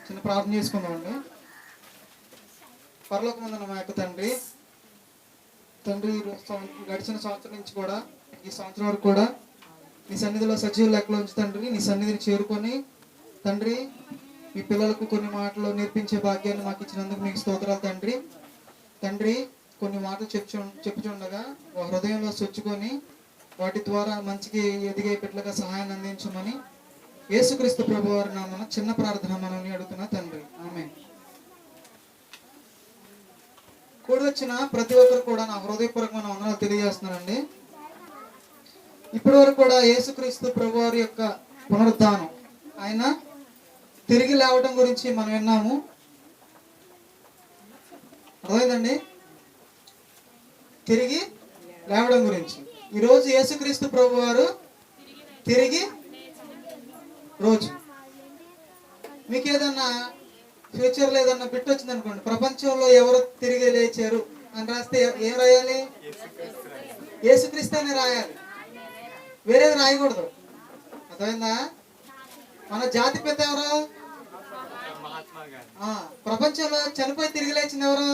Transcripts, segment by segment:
చిన్న ప్రార్థన చేసుకుందామండి. పరలోకమందున్న మా యొక్క తండ్రి, గడిచిన సంవత్సరం నుంచి కూడా ఈ సంవత్సరం వరకు కూడా నీ సన్నిధిలో సజీవ లెక్కలో ఉంచి తండ్రి, నీ సన్నిధిని చేరుకొని తండ్రి మీ పిల్లలకు కొన్ని మాటలు నేర్పించే భాగ్యాన్ని మాకు ఇచ్చినందుకు మీకు స్తోత్రాలు తండ్రి. తండ్రి కొన్ని మాటలు చెప్పుచుండగా హృదయంలో సొచ్చుకొని వాటి ద్వారా మంచికి ఎదిగే బిడ్డలుగా సహాయాన్ని అందించమని యేసుక్రీస్తు ప్రభు వారి నామమున చిన్న ప్రార్థన మనల్ని అడుగుతున్నా తండ్రి, ఆమేన్. కూడి వచ్చిన ప్రతి ఒక్కరు కూడా నా హృదయపూర్వకమైన వందనాలు తెలియజేస్తున్నానండి. ఇప్పటి వరకు కూడా యేసుక్రీస్తు ప్రభు వారి యొక్క పునరుద్ధానం, ఆయన తిరిగి లేవడం గురించి మనం విన్నాము. అర్థమైందండి? తిరిగి లేవడం గురించి. ఈరోజు యేసుక్రీస్తు ప్రభు వారు తిరిగి రోజు. మీకు ఏదన్నా ఫ్యూచర్లో ఏదన్నా బిట్ వచ్చింది అనుకోండి, ప్రపంచంలో ఎవరు తిరిగి లేచారు అని రాస్తే ఏం రాయాలి? యేసుక్రీస్తు అని రాయాలి, వేరేది రాయకూడదు. అర్థమైందా? మన జాతి పెద్ద ఎవరు? ప్రపంచంలో చనిపోయి తిరిగి లేచింది ఎవరు?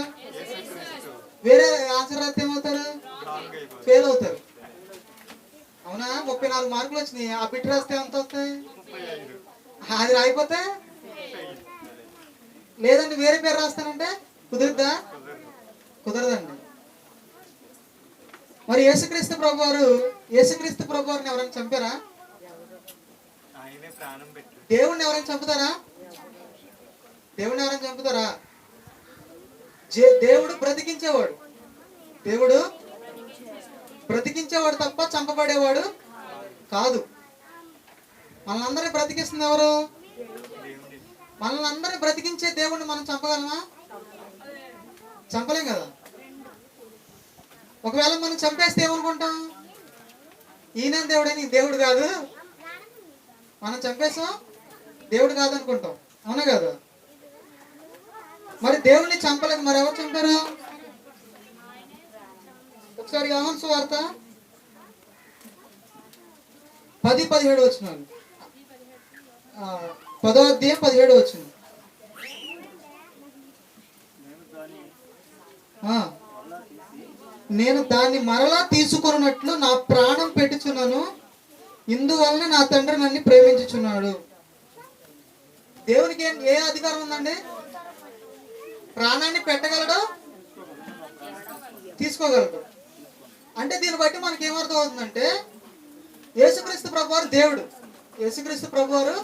వేరే ఆన్సర్ రాస్తే ఏమవుతారు? ఫెయిల్ అవుతారు. అవునా? 34 మార్కులు వచ్చినాయి. ఆ బిట్ రాస్తే ఎంత వస్తాయి? అది రాయిపోతే లేదండి వేరే పేరు రాస్తానంటే కుదురుద్దా? కుదరదండి. మరి యేసుక్రీస్తు ప్రభు వారిని ఎవరైనా చంపారా? దేవుణ్ణి ఎవరైనా చంపుతారా? దేవుడు బ్రతికించేవాడు తప్ప చంపబడేవాడు కాదు. మనల్ని బ్రతికిస్తుంది ఎవరు? మనల్ని అందరినీ బ్రతికించే దేవుడిని మనం చంపగలమా? చంపలేం కదా. ఒకవేళ మనం చంపేస్తే ఏమనుకుంటాం? ఈయన దేవుడని, దేవుడు కాదు. మనం చంపేసాం, దేవుడు కాదు అనుకుంటాం. అవునా కదా? మరి దేవుడిని చంపలేక మరి ఎవరు చంపారు? ఒకసారి యోహాను సువార్త 10:17 వచనాలు, 10వ అధ్యాయం 17 వచనం. నేను దాన్ని మరలా తీసుకున్నట్లు నా ప్రాణం పెట్టుచున్నాను, ఇందువలన నా తండ్రి నన్ను ప్రేమించుచున్నాడు. దేవునికి ఏ అధికారం ఉందండి? ప్రాణాన్ని పెట్టగలడు, తీసుకోగలడు. అంటే దీన్ని బట్టి మనకి ఏమర్థం అవుతుందంటే యేసుక్రీస్తు ప్రభువారు దేవుడు. యేసుక్రీస్తు ప్రభువారు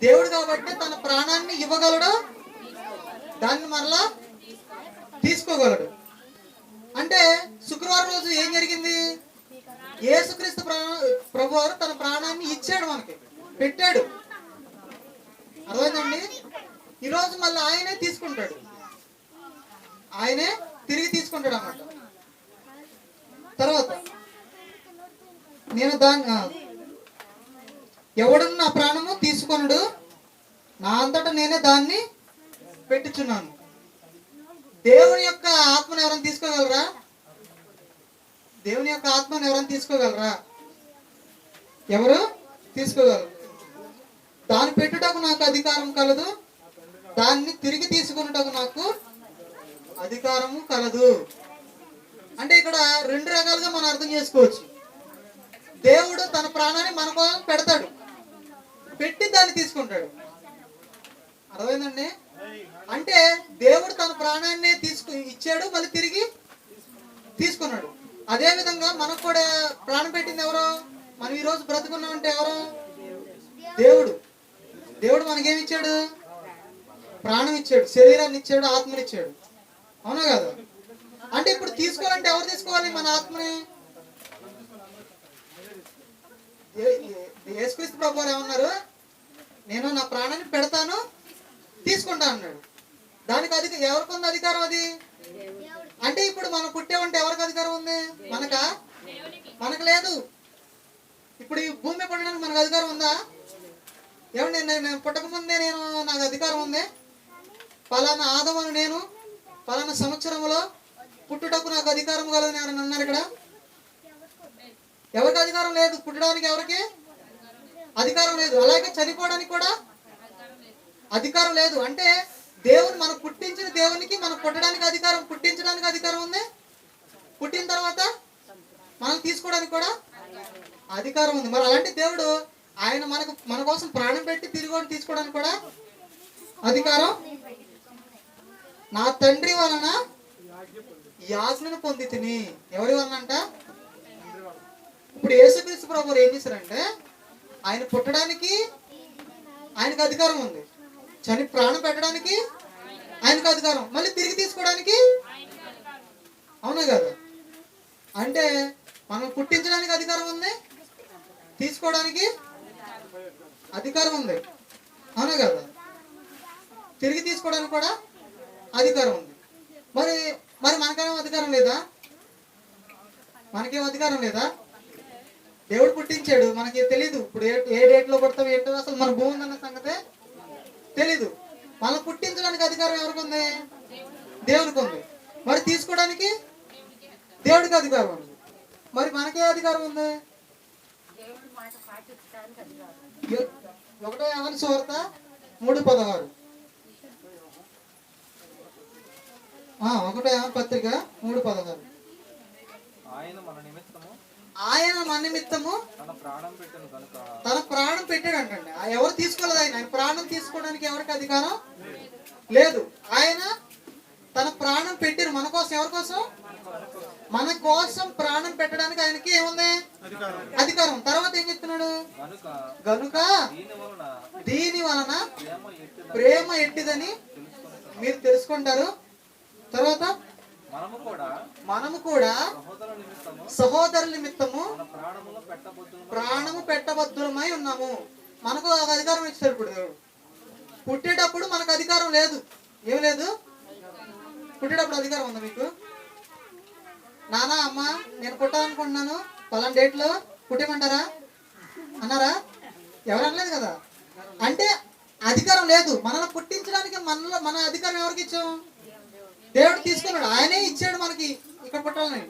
దేవుడు కాబట్టి తన ప్రాణాన్ని ఇవ్వగలడు, దాన్ని మరలా తీసుకోగలడు. అంటే శుక్రవారం రోజు ఏం జరిగింది? యేసుక్రీస్తు ప్రభువారు తన ప్రాణాన్ని ఇచ్చాడు, మనకి పెట్టాడు. అర్థమైందండి? ఈరోజు మళ్ళీ ఆయనే తీసుకుంటాడు, ఆయనే తిరిగి తీసుకుంటాడు అన్నమాట. తర్వాత నేను ఎవడన్నా నా ప్రాణము తీసుకొనుడు, నా అంతటా నేనే దాన్ని పెట్టుచున్నాను. దేవుని యొక్క ఆత్మను ఎవరైనా తీసుకోగలరా? దేవుని యొక్క ఆత్మను ఎవరైనా తీసుకోగలరా? ఎవరు తీసుకోగలరు? దాన్ని పెట్టుటకు నాకు అధికారం కలదు, దాన్ని తిరిగి తీసుకున్నటకు నాకు అధికారము కలదు. అంటే ఇక్కడ 2 రకాలుగా మనం అర్థం చేసుకోవచ్చు. దేవుడు తన ప్రాణాన్ని మన కోసం పెడతాడు, పెట్టి దాన్ని తీసుకుంటాడు. అర్థమైందండి? అంటే దేవుడు తన ప్రాణాన్ని ఇచ్చాడు, మళ్ళీ తిరిగి తీసుకున్నాడు. అదే విధంగా మనకు కూడా ప్రాణం పెట్టింది ఎవరు? మనం ఈరోజు బ్రతుకున్నామంటే ఎవరు? దేవుడు. దేవుడు మనకేమి ఇచ్చాడు? ప్రాణం ఇచ్చాడు, శరీరాన్ని ఇచ్చాడు, ఆత్మని ఇచ్చాడు. అవునా కదా? అంటే ఇప్పుడు తీసుకోవాలంటే ఎవరు తీసుకోవాలి మన ఆత్మని? యేసుక్రీస్తు ప్రభువారు ఏమన్నారు? నేను నా ప్రాణాన్ని పెడతాను, తీసుకుంటా అన్నాడు. దానికి ఎవరికి ఉంది అధికారం? అది అంటే ఇప్పుడు మనం పుట్టామంటే ఎవరికి అధికారం ఉంది? మనకు లేదు. ఇప్పుడు ఈ భూమి పడడానికి మనకు అధికారం ఉందా? ఏమండి, నేను పుట్టకముందే నాకు అధికారం ఉంది, పలానా ఆదమను నేను పలానా సంవత్సరంలో పుట్టుటకు నాకు అధికారం కలదని ఎవరైనా అన్నారు ఇక్కడ? ఎవరికి అధికారం లేదు. పుట్టడానికి ఎవరికి అధికారం లేదు. అలాగే చనిపోవడానికి కూడా అధికారం లేదు. అంటే దేవుని మనం పుట్టించిన దేవునికి మనం పుట్టడానికి అధికారం, పుట్టించడానికి అధికారం ఉంది. పుట్టిన తర్వాత మనం తీసుకోవడానికి కూడా అధికారం ఉంది. మరి అలాంటి దేవుడు ఆయన మన కోసం ప్రాణం పెట్టి తిరిగి తీసుకోవడానికి కూడా అధికారం. నా తండ్రి వలన ఈ ఆజ్ఞను పొంది తిని. ఎవరి వలన అంట? ఇప్పుడు యేసుక్రీస్తు ప్రభువు ఏం చేశారంటే ఆయన పుట్టడానికి ఆయనకు అధికారం ఉంది, ప్రాణం పెట్టడానికి ఆయనకు అధికారం, మళ్ళీ తిరిగి తీసుకోవడానికి. అవునా కదా? అంటే మనం పుట్టించడానికి అధికారం ఉంది, తీసుకోవడానికి అధికారం ఉంది. అవునా కదా? తిరిగి తీసుకోవడానికి కూడా అధికారం ఉంది. మరి మరి మనకేమో అధికారం లేదా? మనకేం అధికారం లేదా? దేవుడు పుట్టించాడు, మనకి తెలీదు. ఇప్పుడు ఏ డేట్ లో పుడతాం ఏంటో అసలు మన భూమి ఉందన్న సంగతే తెలీదు. మనం పుట్టించడానికి అధికారం ఎవరికి ఉంది? దేవుడికి ఉంది. మరి తీసుకోవడానికి దేవుడికి అధికారం ఉంది. మరి మనకే అధికారం ఉంది? 1 యోహాను సువార్త 3:16. 1 యోహాను పత్రిక 3:16. ఆయన మన నిమిత్తము తన ప్రాణం పెట్టాడు అంటండి. ఎవరు తీసుకోలేదు. ఆయన ప్రాణం తీసుకోవడానికి ఎవరికి అధికారం లేదు. ఆయన తన ప్రాణం పెట్టారు మన కోసం. ఎవరి కోసం? మన కోసం ప్రాణం పెట్టడానికి ఆయనకి ఏముంది? అధికారం. తర్వాత ఏం చెప్తున్నాడు? గనుక దీని వలన ప్రేమ ఎట్టిదని మీరు తెలుసుకుంటారు. తర్వాత మనము కూడా సహోదరుల నిమిత్తము ప్రాణము పెట్టబద్దులమై ఉన్నాము. మనకు అధికారం ఇచ్చాడు. ఇప్పుడు దేవుడు పుట్టేటప్పుడు మనకు అధికారం లేదు. ఏం లేదు? పుట్టేటప్పుడు అధికారం ఉందా మీకు? నాన్న అమ్మ నేను పుట్టాలనుకుంటున్నాను, పలానా డేట్ లో పుట్టేమంటారా అన్నారా? ఎవరు అనలేదు కదా. అంటే అధికారం లేదు. మనల్ని పుట్టించడానికి మన అధికారం ఎవరికి ఇచ్చాం? దేవుడు తీసుకున్నాడు. ఆయనే ఇచ్చాడు మనకి ఇక్కడ పుట్టాలని.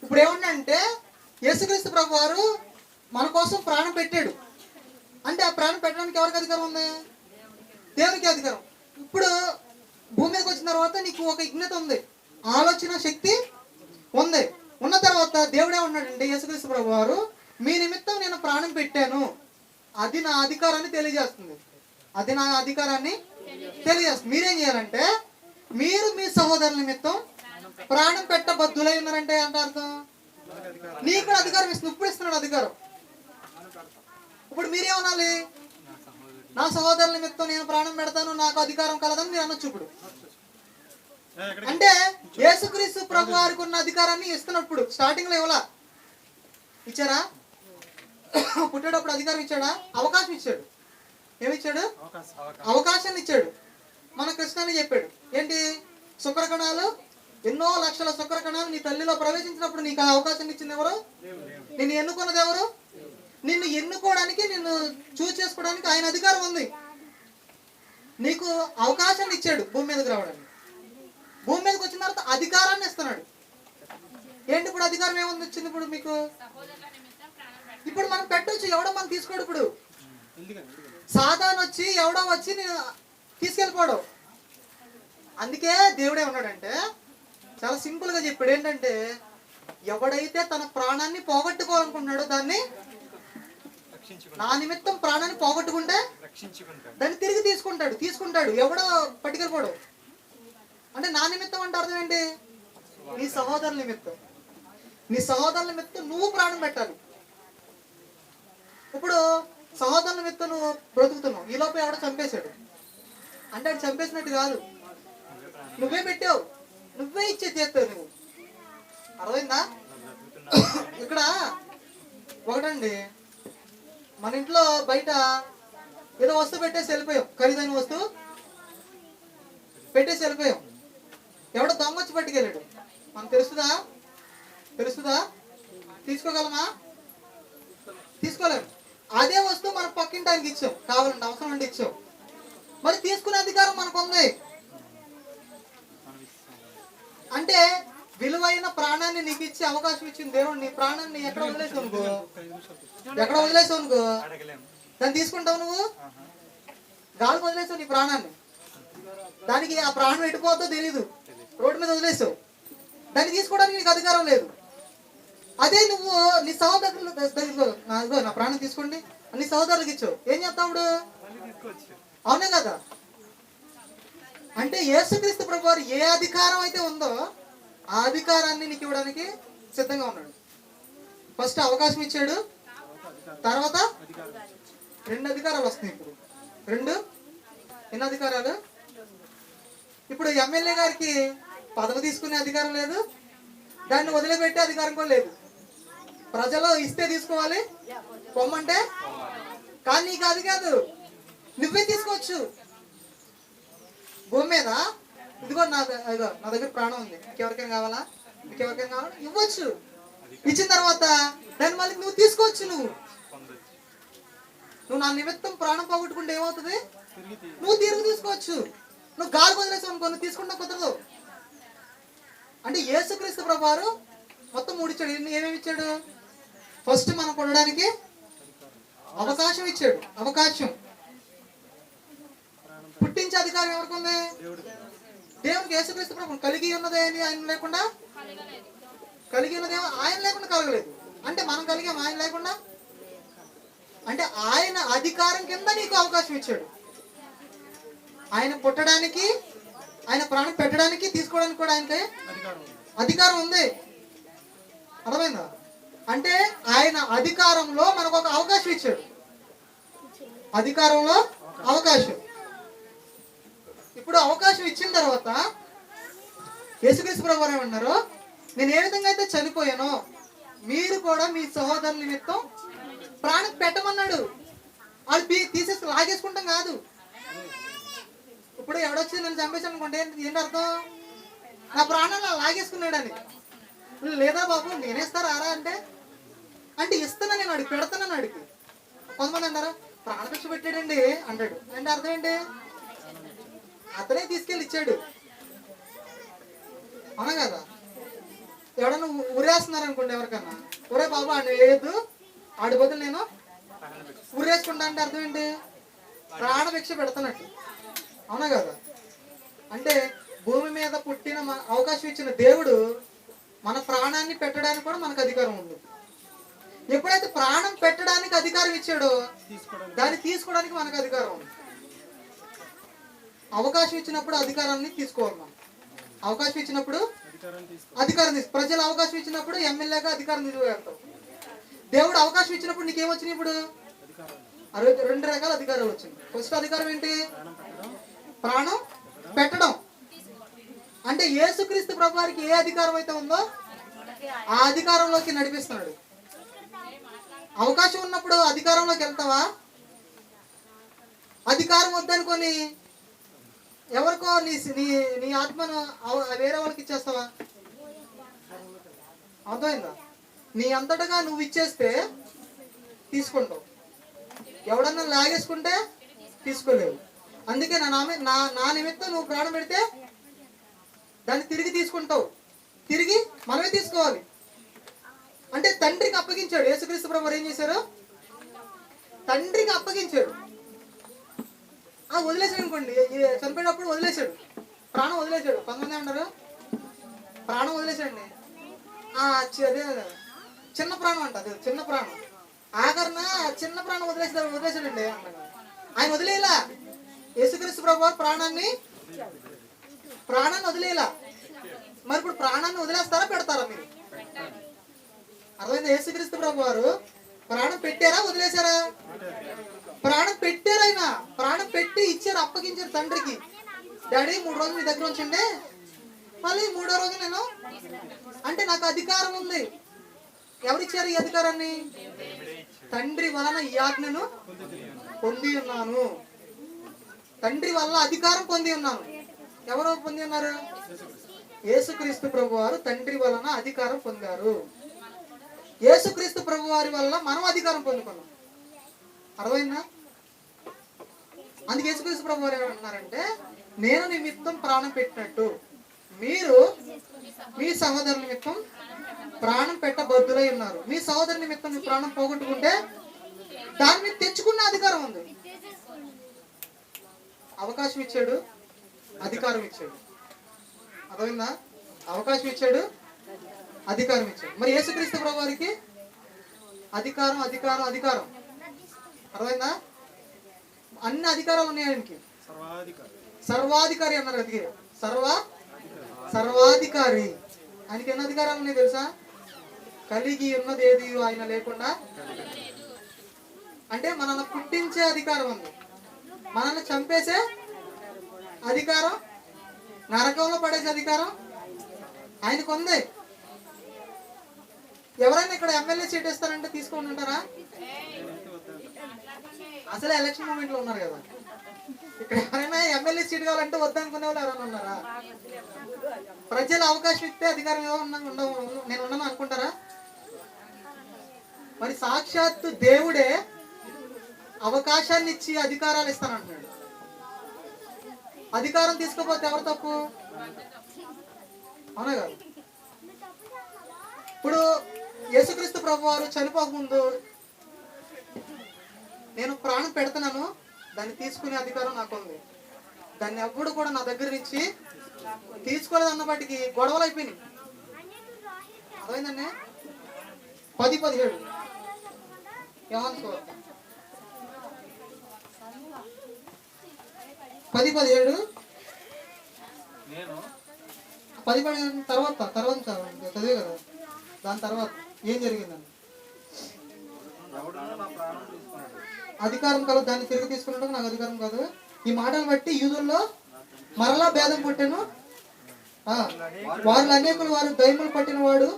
ఇప్పుడు ఏమన్నంటే యేసుక్రీస్తు ప్రభు వారు మన కోసం ప్రాణం పెట్టాడు. అంటే ఆ ప్రాణం పెట్టడానికి ఎవరికి అధికారం ఉంది? దేవునికి అధికారం. ఇప్పుడు భూమి మీదకి వచ్చిన తర్వాత నీకు ఒక విజ్ఞత ఉంది, ఆలోచన శక్తి ఉంది. ఉన్న తర్వాత దేవుడే ఉన్నాడండి. యేసుక్రీస్తు ప్రభు వారు మీ నిమిత్తం నేను ప్రాణం పెట్టాను, అది నా అధికారాన్ని తెలియజేస్తుంది. అది నా అధికారాన్ని తెలియజేస్తుంది. మీరేం చేయాలంటే మీరు మీ సహోదరుల నిమిత్తం ప్రాణం పెట్టబద్దులై ఉన్నారంటే అంటే అర్థం నీకు కూడా అధికారం ఇస్తుంది. ఇప్పుడు ఇస్తున్నాడు అధికారం. ఇప్పుడు మీరేమనాలి? నా సహోదరుల నిమిత్తం నేను ప్రాణం పెడతాను, నాకు అధికారం కలదని మీరు అనొచ్చు. ఇప్పుడు అంటే యేసుక్రీస్తు ప్రభు వారికి ఉన్న అధికారాన్ని ఇస్తున్నప్పుడు స్టార్టింగ్ లో ఇవ్వలా, ఇచ్చారా? పుట్టేటప్పుడు అధికారం ఇచ్చాడా? అవకాశం ఇచ్చాడు. ఏమిచ్చాడు? అవకాశాన్ని ఇచ్చాడు. మన కృష్ణాన్ని చెప్పాడు ఏంటి? శుక్రకణాలు, ఎన్నో లక్షల శుక్రకణాలు నీ తల్లిలో ప్రవేశించినప్పుడు నీకు ఆ అవకాశం ఇచ్చింది ఎవరు? నిన్ను ఎన్నుకున్నది ఎవరు? నిన్ను ఎన్నుకోవడానికి, నిన్ను చూస్ చేసుకోవడానికి ఆయన అధికారం ఉంది. నీకు అవకాశాన్ని ఇచ్చాడు భూమి మీదకి రావడానికి. భూమి మీదకి వచ్చిన తర్వాత అధికారాన్ని ఇస్తున్నాడు. ఏంటి ఇప్పుడు అధికారం ఏముంది వచ్చింది ఇప్పుడు మీకు? ఇప్పుడు మనం పెట్టొచ్చు, ఎవడో మనం తీసుకోడు. ఇప్పుడు సాధారణ వచ్చి ఎవడో వచ్చి నేను తీసుకెళ్ళిపోవడం. అందుకే దేవుడే ఉన్నాడంటే చాలా సింపుల్ గా చెప్పాడు ఏంటంటే ఎవడైతే తన ప్రాణాన్ని పోగొట్టుకోవాలనుకుంటున్నాడో దాన్ని, నా నిమిత్తం ప్రాణాన్ని పోగొట్టుకుంటే దాన్ని తిరిగి తీసుకుంటాడు. ఎవడో పట్టుకెళ్ళిపోడు. అంటే నా నిమిత్తం అంటే అర్థం ఏంటి? నీ సహోదరుల నిమిత్తం. నీ సహోదరుల నిమిత్తం నువ్వు ప్రాణం పెట్టాలి. ఇప్పుడు సహోదరుల నిమిత్తం నువ్వు బ్రతుకుతున్నావు, ఈ లోపల ఎవడో చంపేశాడు అంటే అది చంపేసినట్టు కాదు, నువ్వే పెట్టావు, నువ్వే ఇచ్చే చేస్తావు నువ్వు. అర్థమైందా? ఇక్కడ ఒకటండి, మన ఇంట్లో బయట ఏదో వస్తువు పెట్టేసి వెళ్ళిపోయాం, ఖరీదైన వస్తువు పెట్టేసి వెళ్ళిపోయాం. ఎవడో దొంగ వచ్చి పట్టుకెళ్ళాడు, మనకు తెలుస్తుందా? తీసుకోగలమా? తీసుకోలేము. అదే వస్తువు మన పక్కింటానికి ఇచ్చాం, కావాలంటే అవసరం అంటే ఇచ్చాం. మరి తీసుకునే అధికారం మనకు ఉంది. అంటే విలువైన ప్రాణాన్ని నీకు ఇచ్చే అవకాశం ఇచ్చింది దేవుడు. నీ ప్రాణాన్ని ఎక్కడ వదిలేసావు అనుకో, దాన్ని తీసుకుంటావు నువ్వు. గాలికి వదిలేసావు నీ ప్రాణాన్ని, దానికి ఆ ప్రాణం ఎటుపోతుందో తెలియదు, రోడ్డు మీద వదిలేసావు, దాన్ని తీసుకోవడానికి నీకు అధికారం లేదు. అదే నువ్వు నీ సహోదరులు నా ప్రాణం తీసుకోండి నీ సహోదరులకు ఇచ్చావు, ఏం చేస్తావుడు? అవునే కదా. అంటే యేసుక్రీస్తు ప్రభువారు ఏ అధికారం అయితే ఉందో ఆ అధికారాన్ని నీకు ఇవ్వడానికి సిద్ధంగా ఉన్నాడు. ఫస్ట్ అవకాశం ఇచ్చాడు, తర్వాత 2 అధికారాలు వస్తాయి. ఇప్పుడు 2 ఎన్ని అధికారాలు? ఇప్పుడు ఎమ్మెల్యే గారికి పదవి తీసుకునే అధికారం లేదు, దాన్ని వదిలిపెట్టే అధికారం కూడా లేదు. ప్రజలు ఇస్తే తీసుకోవాలి, పొమ్మంటే. కానీ నీకు అది కాదు, నువ్వే తీసుకోవచ్చు. భూమి మీద ఇదిగో నా దగ్గర ప్రాణం ఉంది, ఇంకెవరికైనా కావాలా, ఇంకెవరికైనా కావాలా, ఇవ్వచ్చు. ఇచ్చిన తర్వాత దాన్ని మళ్ళీ నువ్వు తీసుకోవచ్చు. నువ్వు నా నిమిత్తం ప్రాణం పోగొట్టుకుంటే ఏమవుతుంది? నువ్వు తిరిగి తీసుకోవచ్చు. నువ్వు గాలి వదిలేసావు అనుకో, నువ్వు తీసుకుంటా కుదరదు. అంటే యేసుక్రీస్తు ప్రభువారు మొత్తం 3 ఇచ్చాడు. ఏమేమి ఇచ్చాడు? ఫస్ట్ మనం కొనడానికి అవకాశం ఇచ్చాడు. అవకాశం. పుట్టించే అధికారం ఎవరికి ఉంది? దేవునికి. యేసుక్రీస్తు ప్రభు కలిగి ఉన్నదే అని ఆయన లేకుండా, కలిగి ఉన్నదే ఆయన లేకుండా కలగలేదు. అంటే మనం కలిగాం ఆయన లేకుండా. అంటే ఆయన అధికారం కింద నీకు అవకాశం ఇచ్చాడు. ఆయన పుట్టడానికి, ఆయన ప్రాణం పెట్టడానికి, తీసుకోవడానికి కూడా ఆయనకి అధికారం ఉంది. అర్థమైందా? అంటే ఆయన అధికారంలో మనకు ఒక అవకాశం ఇచ్చాడు. అధికారంలో అవకాశం. ఇప్పుడు అవకాశం ఇచ్చిన తర్వాత యేసుక్రీస్తు ప్రభువారు ఏమన్నారు? నేను ఏ విధంగా అయితే చనిపోయానో మీరు కూడా మీ సహోదరుల నిమిత్తం ప్రాణం పెట్టమన్నాడు. వాళ్ళు తీసేసి లాగేసుకుంటాం కాదు. ఇప్పుడు ఎవడొచ్చి నన్ను చంపేసి అనుకుంటే ఏంటి అర్థం? నా ప్రాణాలు లాగేసుకున్నాడు అని. లేదా బాబు నేనేస్తారా రా అంటే ఇస్తున్నా, నేను అడిగి పెడతానని అడిగి. కొంతమంది అంటారు ప్రాణభిక్ష పెట్టాడండి అంటాడు. అంటే అర్థం ఏంటి? అతనే తీసుకెళ్ళి ఇచ్చాడు. అవునా కదా? ఎవడన్నా ఉరేస్తున్నారు అనుకోండి ఎవరికన్నా, ఒరే బాబు ఆడు వేయద్దు, ఆడి బదులు నేను ఉరేసుకుంటా అంటే అర్థం ఏంటి? ప్రాణభిక్ష పెడతానట్టు. అవునా కదా? అంటే భూమి మీద పుట్టిన అవకాశం ఇచ్చిన దేవుడు మన ప్రాణాన్ని పెట్టడానికి కూడా మనకు అధికారం ఉంది. ఎప్పుడైతే ప్రాణం పెట్టడానికి అధికారం ఇచ్చాడో దాన్ని తీసుకోవడానికి మనకు అధికారం ఉంది. అవకాశం ఇచ్చినప్పుడు అధికారాన్ని తీసుకోవాలి మనం. అవకాశం ఇచ్చినప్పుడు అధికారం ప్రజలు అవకాశం ఇచ్చినప్పుడు ఎమ్మెల్యేగా అధికారం తీసుకువెళ్తాం. దేవుడు అవకాశం ఇచ్చినప్పుడు నీకేమొచ్చినాయి? ఇప్పుడు 2 రకాల అధికారాలు వచ్చింది. ఫస్ట్ అధికారం ఏంటి? ప్రాణం పెట్టడం. అంటే యేసుక్రీస్తు ప్రభువారికి ఏ అధికారం అయితే ఉందో ఆ అధికారంలోకి నడిపిస్తున్నాడు. అవకాశం ఉన్నప్పుడు అధికారంలోకి వెళ్తావా? అధికారం వద్దనుకొని ఎవరికో నీ ఆత్మను వేరే వాళ్ళకి ఇచ్చేస్తావా? అర్థమైందా? నీ అంతటగా నువ్వు ఇచ్చేస్తే తీసుకుంటావు, ఎవడన్నా లాగేసుకుంటే తీసుకోలేవు. అందుకే నా నిమిత్తం నువ్వు ప్రాణం పెడితే దాన్ని తిరిగి తీసుకుంటావు. తిరిగి మనమే తీసుకోవాలి. అంటే తండ్రికి అప్పగించాడు. యేసుక్రీస్తు ప్రభువారు ఏం చేశారు? తండ్రికి అప్పగించాడు. వదిలేసాడు అనుకోండి, చనిపోయినప్పుడు వదిలేశాడు, ప్రాణం వదిలేశాడు. కొంతమంది అంటారు ప్రాణం వదిలేశాడండి, అదే చిన్న ప్రాణం అంట, అదే చిన్న ప్రాణం. ఆఖరణ చిన్న ప్రాణం వదిలేశాడండి అంటారు. ఆయన వదిలేలా. యేసుక్రీస్తు ప్రభువారు ప్రాణాన్ని వదిలేలా. మరి ఇప్పుడు ప్రాణాన్ని వదిలేస్తారా పెడతారా మీరు? అర్థమైంది? యేసుక్రీస్తు ప్రభువారు ప్రాణం పెట్టారా వదిలేశారా? ప్రాణం పెట్టారు. ఆయన ప్రాణం పెట్టి ఇచ్చారు, అప్పగించారు తండ్రికి. డాడీ 3 రోజులు మీ దగ్గర ఉంచండి, మళ్ళీ 3వ రోజు నేను, అంటే నాకు అధికారం ఉంది. ఎవరిచ్చారు ఈ అధికారాన్ని? తండ్రి వలన ఈ ఆజ్ఞను పొంది ఉన్నాను. తండ్రి వల్ల అధికారం పొంది ఉన్నాను. ఎవరు పొంది ఉన్నారు? యేసుక్రీస్తు ప్రభువారు తండ్రి వలన అధికారం పొందారు. యేసుక్రీస్తు ప్రభువారి వల్ల మనం అధికారం పొందుకున్నాం. అర్థమైందా? అందుకే యేసుక్రీస్తు ప్రభువారు ఏమంటున్నారంటే, నేను నిమిత్తం ప్రాణం పెట్టినట్టు మీరు మీ సహోదరుల నిమిత్తం ప్రాణం పెట్టబద్దులై ఉన్నారు. మీ సహోదరు నిమిత్తం మీ ప్రాణం పోగొట్టుకుంటే దాని మీద తెచ్చుకున్న అధికారం ఉంది. అవకాశం ఇచ్చాడు, అధికారం ఇచ్చాడు. అర్థమైందా? అవకాశం ఇచ్చాడు, అధికారం ఇచ్చాడు. మరి యేసుక్రీస్తు ప్రభు వారికి అధికారం అధికారం అధికారం. అర్థమైందా? అన్ని అధికారాలు ఉన్నాయి ఆయనకి. సర్వాధికారి అన్నారు. అది సర్వాధికారి. ఆయనకి ఎన్ని అధికారాలు ఉన్నాయి తెలుసా? కలిగి ఉన్నది ఏది ఆయన లేకుండా. అంటే మనల్ని పుట్టించే అధికారం ఉంది, మనల్ని చంపేసే అధికారం, నరకంలో పడేసే అధికారం ఆయనకు ఉంది. ఎవరైనా ఇక్కడ ఎమ్మెల్యే సీట్ ఇస్తారంటే తీసుకొని ఉంటారా? అసలే ఎలక్షన్ మూమెంట్ లో ఉన్నారు కదా. ఇక్కడ ఎవరైనా ఎమ్మెల్యే సీట్ కావాలంటే వద్దనుకునే వాళ్ళు ఎవరైనా ఉన్నారా? ప్రజలు అవకాశం ఇస్తే అధికారం నేను ఉన్నాను అనుకుంటారా? మరి సాక్షాత్తు దేవుడే అవకాశాన్ని ఇచ్చి అధికారాలు ఇస్తానంటున్నాడు. అధికారం తీసుకోపోతే ఎవరు తప్పు? అవునా కాదు? ఇప్పుడు యేసుక్రీస్తు ప్రభు వారు చనిపోకముందు నేను ప్రాణం పెడుతున్నాను, దాన్ని తీసుకునే అధికారం నాకు ఉంది. దాన్ని ఎప్పుడు కూడా నా దగ్గర నుంచి తీసుకోలేదు అన్నప్పటికీ గొడవలు అయిపోయినాయి. అర్థమైందండి? 10:17 యోహాను సువార్త 10:17 10:17 తర్వాత చదివే కదా. దాని తర్వాత ఏం జరిగిందని? అధికారం కాదు, దాన్ని తిరిగి తీసుకున్నట్టు నాకు అధికారం కాదు. ఈ మాటను బట్టి యూదుల్లో మరలా భేదం పుట్టాను. వారు అనేకులు వారు దయ్యములు పట్టిన వాడు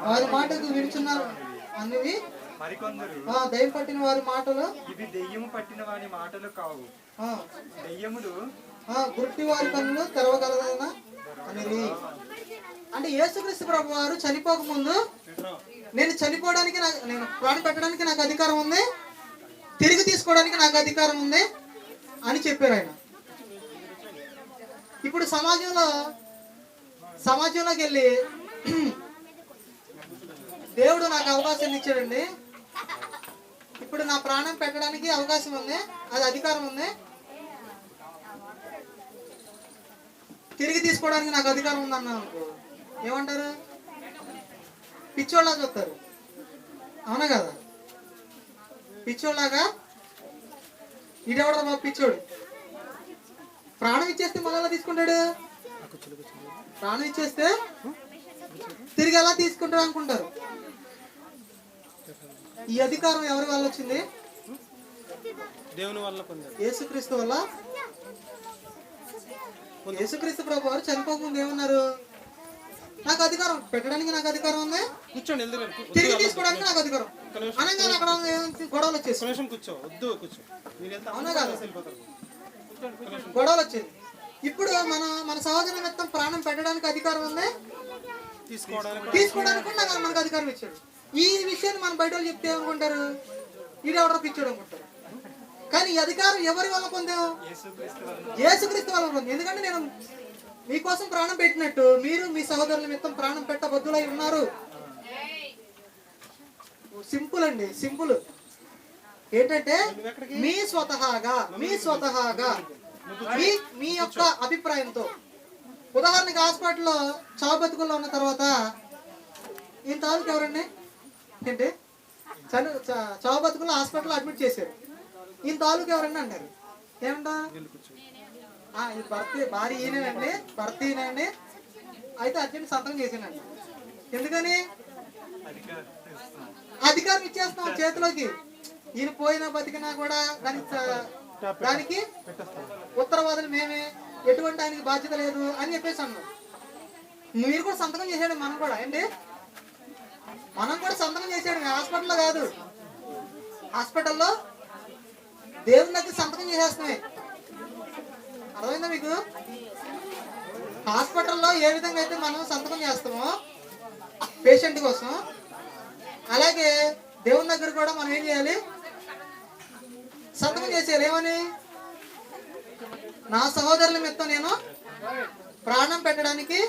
వారి మాటకు విడుచున్నారు అన్నవి. దయ్యం పట్టిన వారి మాటలు ఇవి దెయ్యము పట్టిన వారి మాటలు కావు, దెయ్యములు గుర్తి వారి కన్నులు తెరవగలదనా అనేది. అంటే యేసుక్రీస్తు ప్రభు వారు చనిపోక ముందు నేను చనిపోవడానికి నేను ప్రాణం పెట్టడానికి నాకు అధికారం ఉంది, తిరిగి తీసుకోవడానికి నాకు అధికారం ఉంది అని చెప్పారు ఆయన. ఇప్పుడు సమాజంలోకి వెళ్ళి దేవుడు నాకు అవకాశం ఇచ్చాడండి, ఇప్పుడు నా ప్రాణం పెట్టడానికి అవకాశం ఉంది, అది అధికారం ఉంది, తిరిగి తీసుకోవడానికి నాకు అధికారం ఉంది అన్నాను అనుకో, ఏమంటారు? పిచ్చోళ్ళ చూస్తారు. అవునా కదా? పిచ్చోళ్ళగా ఇడెవడరా బాబు పిచ్చోడు, ప్రాణం ఇచ్చేస్తే మళ్ళీ ఎలా తీసుకుంటాడు? ప్రాణం ఇచ్చేస్తే తిరిగి ఎలా తీసుకుంటాడు అనుకుంటారు. ఈ అధికారం ఎవరి వల్ల వచ్చింది? దేవుని వల్ల పొందారు, యేసుక్రీస్తు వల్ల. యేసుక్రీస్తు ప్రభు వారు చనిపోకముందు ఏమన్నారు? నాకు అధికారం పెట్టడానికి నాకు అధికారం ఉంది, కూర్చోండి, తిరిగి తీసుకోవడానికి నాకు అధికారం. అనగానే అక్కడ గొడవలు వచ్చేసి అవునా కాదు? గొడవలు వచ్చేది. ఇప్పుడు మన సహోదరు నిమిత్తం ప్రాణం పెట్టడానికి అధికారం ఉంది, తీసుకోవడానికి మనకు అధికారం ఇచ్చాడు. ఈ విషయాన్ని మనం బయట వాళ్ళు చెప్తే ఏమనుకుంటారు? ఈడెవడో పిచ్చాడు అనుకుంటారు. కానీ ఈ అధికారం ఎవరి వల్ల పొందాం? యేసుక్రీస్తు వల్ల పొందాం. ఎందుకంటే నేను మీకోసం ప్రాణం పెట్టినట్టు మీరు మీ సహోదరుల నిమిత్తం ప్రాణం పెట్టబద్దులై ఉన్నారు. సింపుల్ అండి, సింపుల్. ఏంటంటే మీ స్వతహాగా మీ యొక్క అభిప్రాయంతో, ఉదాహరణకి హాస్పిటల్లో చావు బతుకుల్లో ఉన్న తర్వాత ఈయన తాలూకు ఎవరండి ఏంటి చావు బతుకుల్లో హాస్పిటల్లో అడ్మిట్ చేశారు, ఈయన తాలూకు ఎవరండి అన్నారు. ఏమంటా? భార్య ఈయనండి, భర్త ఈయనండి, అయితే అర్జెంట్ సంతకం చేసానండి. ఎందుకని? అధికారం ఇచ్చేస్తున్నాం చేతిలోకి. ఈయన పోయినా బతికినా కూడా దానికి ఉత్తరవాదులు మేమే, ఎటువంటి ఆయనకి బాధ్యత లేదు అని చెప్పేసి అన్నాం. మీరు కూడా సంతకం చేసాడు, మనం కూడా ఏంటి మనం కూడా సంతకం చేసాడు. హాస్పిటల్లో కాదు, హాస్పిటల్లో దేవుని దగ్గర సంతకం చేసేస్తున్నాయి. అర్థమైందా మీకు? హాస్పిటల్లో ఏ విధంగా అయితే మనం సంతకం చేస్తామో పేషెంట్ కోసం, అలాగే దేవుని దగ్గర కూడా మనం ఏం చేయాలి? సంతకం చేసేయాలి. ఏమని? నా సహోదరుల నిమిత్తం నేను ప్రాణం పెట్టడానికి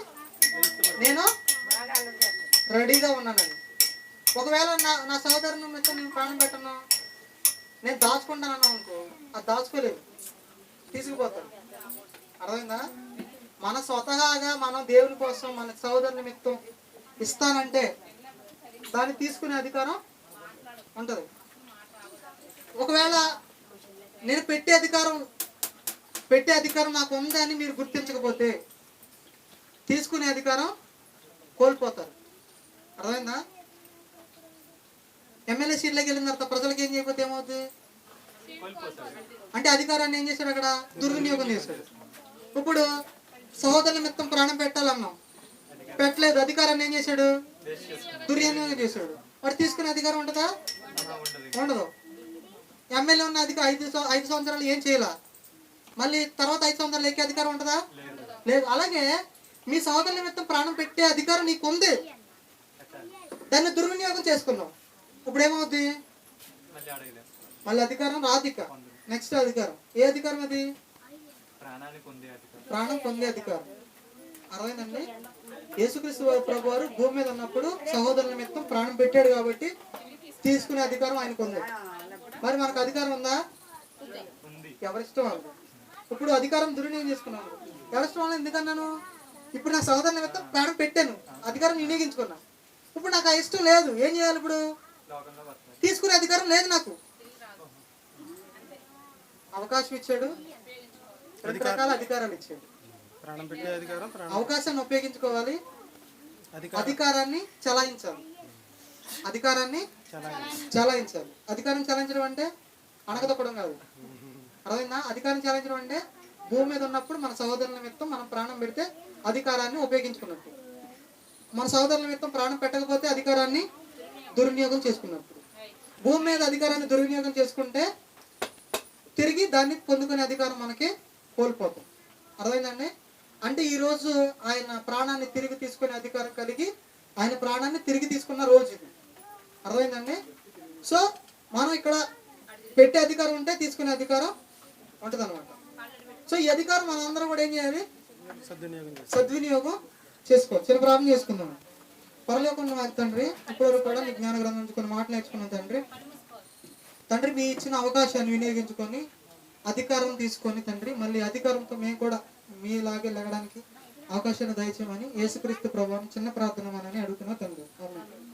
నేను రెడీగా ఉన్నానని. ఒకవేళ నా సహోదరుల నిమిత్తం నేను ప్రాణం పెట్టను, నేను దాచుకుంటానన్నా అనుకో, అది దాచుకోలేదు, తీసుకుపోతాను. అర్థమైందా? మన స్వతహాగా మనం దేవుని కోసం మన సహోదరు నిమిత్తం ఇస్తానంటే దాన్ని తీసుకునే అధికారం ఉంటుంది. ఒకవేళ నేను పెట్టే అధికారం నాకు ఉందని మీరు గుర్తించకపోతే తీసుకునే అధికారం కోల్పోతారు. అర్థమైందా? ఎమ్మెల్యే సీట్లోకి వెళ్ళిన తర్వాత ప్రజలకు ఏం చేయకపోతే ఏమవుతుంది అంటే అధికారాన్ని ఏం చేశాడు, అక్కడ దుర్వినియోగం చేశాడు. ఇప్పుడు సహోదరుల నిమిత్తం ప్రాణం పెట్టాలన్నాం, పెట్టలేదు, అధికారాన్ని ఏం చేశాడు, దుర్వినియోగం చేశాడు. వాడు తీసుకునే అధికారం ఉంటుందా? ఉండదు. ఎమ్మెల్యే ఉన్న ఐదు సంవత్సరాలు ఏం చేయాల, మళ్ళీ తర్వాత 5 సంవత్సరాలు ఎక్కే అధికారం ఉంటుందా? లేదు. అలాగే మీ సహోదరుల నిమిత్తం ప్రాణం పెట్టే అధికారం నీకు ఉంది, దాన్ని దుర్వినియోగం చేసుకున్నావు. ఇప్పుడు ఏమవుద్ది, మళ్ళీ అధికారం రాధిక. నెక్స్ట్ అధికారం, ఏ అధికారం అది? ప్రాణం పొందే అధికారం. అర్థమైందండి? యేసుక్రీస్తు ప్రభు వారు భూమి మీద ఉన్నప్పుడు సహోదరుల నిమిత్తం ప్రాణం పెట్టాడు కాబట్టి తీసుకునే అధికారం ఆయనకు ఉంది. మరి మనకు అధికారం ఉందా? ఎవరిష్టం వాళ్ళు. ఇప్పుడు అధికారం దుర్వినియోగం చేసుకున్నాను. ఎవరిష్టం వాళ్ళు ఎందుకన్నాను? ఇప్పుడు నా సహోదరుల నిమిత్తం ప్రాణం పెట్టాను, అధికారం వినియోగించుకున్నా. ఇప్పుడు నాకు ఆ ఇష్టం లేదు, ఏం చేయాలి? ఇప్పుడు తీసుకునే అధికారం లేదు నాకు. అవకాశం ఇచ్చాడు, 2 రకాల అధికారాలు ఇచ్చాడు. అవకాశాన్ని ఉపయోగించుకోవాలి, అధికారాన్ని చలాయించాలి. అధికారం చలాయించడం అంటే అణగదొక్కడం కాదు. అర్థమైందా? అధికారం చలాయించడం అంటే భూమి మీద ఉన్నప్పుడు మన సహోదరుల నిమిత్తం మనం ప్రాణం పెడితే అధికారాన్ని ఉపయోగించుకున్నట్టు, మన సహోదరుల నిమిత్తం ప్రాణం పెట్టకపోతే అధికారాన్ని దుర్వినియోగం చేసుకున్నప్పుడు. భూమి మీద అధికారాన్ని దుర్వినియోగం చేసుకుంటే తిరిగి దాన్ని పొందుకునే అధికారం మనకి కోల్పోతాం. అర్థమైందండి? అంటే ఈరోజు ఆయన ప్రాణాన్ని తిరిగి తీసుకునే అధికారం కలిగి ఆయన ప్రాణాన్ని తిరిగి తీసుకున్న రోజు ఇది. అర్థమైందండి? సో మనం ఇక్కడ పెట్టే అధికారం ఉంటే తీసుకునే అధికారం ఉంటుంది అనమాట. సో ఈ అధికారం మనందరం కూడా ఏం చేయాలి? సద్వినియోగం చేసుకోవాలి. చిన్న ప్రార్థన చేసుకుందాం. పరలోకంలో మాకు తండ్రి, ఇప్పటివరకు కూడా మీ జ్ఞాన గ్రంథం నుంచి కొన్ని మాటలు నేర్చుకున్నాం తండ్రి. మీ ఇచ్చిన అవకాశాన్ని వినియోగించుకొని అధికారం తీసుకొని తండ్రి, మళ్ళీ అధికారంతో మేము కూడా మీలాగే లెగడానికి అవకాశాన్ని దయచేయమని యేసుక్రీస్తు ప్రభువుని చిన్న ప్రార్థన మనని అడుగుతున్నాం తండ్రి. ఆమేన్.